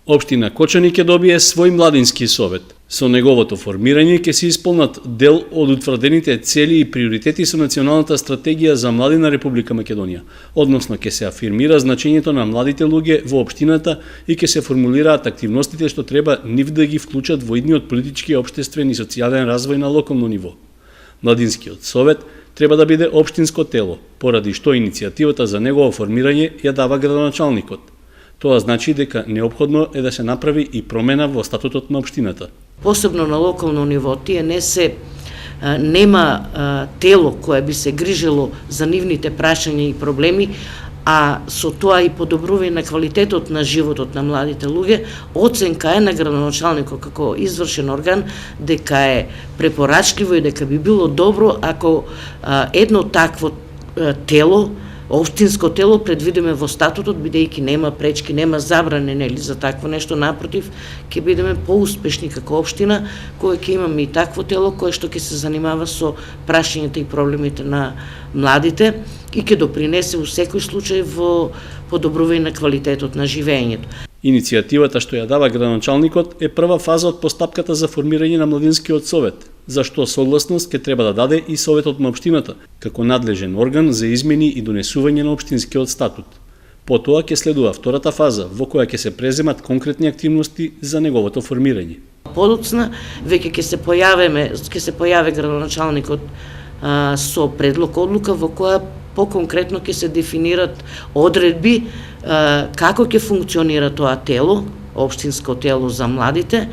Општина Кочани ќе добие свој младински совет. Со неговото формирање ќе се исполнат дел од утврдените цели и приоритети со Националната стратегија за млади на Република Македонија, односно ќе се афирмира значењето на младите луѓе во општината и ќе се формулираат активностите што треба нив да ги вклучат во идниот политички, општествен и социјален развој на локално ниво. Младинскиот совет треба да биде општинско тело, поради што иницијативата за негово формирање ја дава градоначалникот. Тоа значи дека неопходно е да се направи и промена во статутот на општината. Посебно на локално ниво, тие нема тело кое би се грижело за нивните прашања и проблеми, а со тоа и подобрување на квалитетот на животот на младите луѓе. Оценка е на градоначалникот како извршен орган дека е препорачливо и дека би било добро ако едно такво тело, општинско тело, предвидиме во статутот, бидејќи нема пречки, нема забране за такво нешто, напротив, ќе бидеме поуспешни како општина, кој ќе имаме и такво тело кое што ќе се занимава со прашањата и проблемите на младите и ќе допринесе во секој случај во подобрување на квалитетот на живеењето. Иницијативата што ја дава градоначалникот е прва фаза од постапката за формирање на младинскиот совет, за што согласност ќе треба да даде и Советот на општината, како надлежен орган за измени и донесување на општинскиот статут. Потоа ќе следува втората фаза, во која ќе се преземат конкретни активности за неговото формирање. Подоцна веќе ќе се појави градоначалникот со предлог одлука во која поконкретно ќе се дефинират одредби како ќе функционира тоа тело, општинско тело за младите,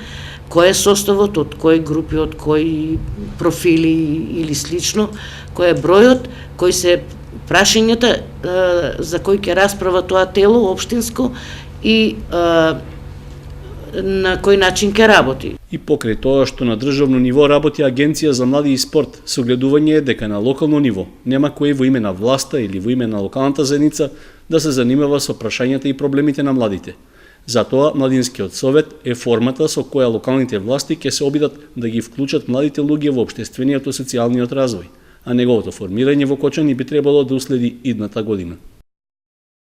кој е составот, од кои групи, од кои профили или слично, кој е бројот, кои се прашањата за кои ќе расправа тоа тело општинско и на кој начин ќе работи. И покрај тоа што на државно ниво работи Агенција за млади и спорт, согледување е дека на локално ниво нема кој во име на власта или во име на локалната заедница да се занимава со прашањата и проблемите на младите. Затоа Младинскиот совет е формата со која локалните власти ќе се обидат да ги вклучат младите луѓе во општествениот и социјалниот развој, а неговото формирање во Кочани би требало да уследи идната година.